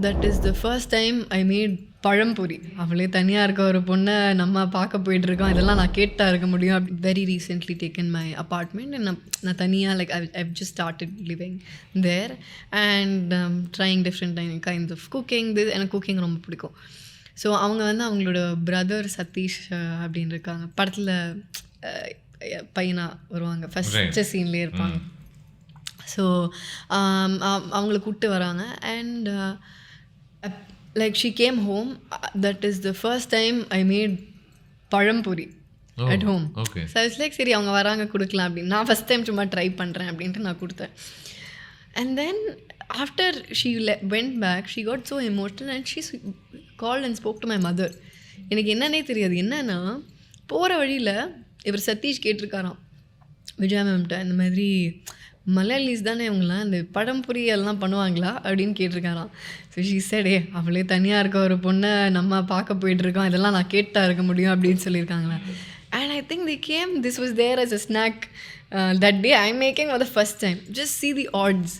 That is the first time I made pazhampori. அவளே தனியாக இருக்க ஒரு பொண்ணை நம்ம பார்க்க போயிட்டுருக்கோம், இதெல்லாம் நான் கேட்டா இருக்க முடியும். Very recently taken my apartment. நான் தனியாக like I've just started living there and trying different kinds of cooking. எனக்கு குக்கிங் ரொம்ப பிடிக்கும். ஸோ அவங்க வந்து அவங்களோட பிரதர் சதீஷ் அப்படின்னு இருக்காங்க. படத்தில் பையனாக வருவாங்க, ஃபஸ்ட்டு சீன்லேயே இருப்பாங்க. ஸோ அவங்கள கூப்பிட்டு வராங்க and like she came home. That is the first time I made பழம்பொரி at home. So it's like சரி அவங்க வராங்க கொடுக்கலாம் அப்படின்னு. நான் ஃபஸ்ட் டைம் சும்மா ட்ரை பண்ணுறேன் அப்படின்ட்டு நான் கொடுத்தேன். And then after she went back she got so emotional and she called and spoke to my mother. எனக்கு என்னன்னே தெரியாது. என்னன்னா போகிற வழியில் இவர் சதீஷ் கேட்டிருக்காராம் விஜயா மேம்கிட்ட, இந்த மாதிரி மலையாளிஸ் தானே இவங்களாம், இந்த பழம்பொரி எல்லாம் பண்ணுவாங்களா அப்படின்னு கேட்டிருக்காராம். ஸோ ஷீ செட், அவளே தனியாக இருக்க ஒரு பொண்ணை நம்ம பார்க்க போயிட்டுருக்கோம், இதெல்லாம் நான் கேட்டா இருக்க முடியும் அப்படின்னு சொல்லியிருக்காங்களா. And I think the game, this was there as a snack that day. I'm making for the first time. Just see the odds.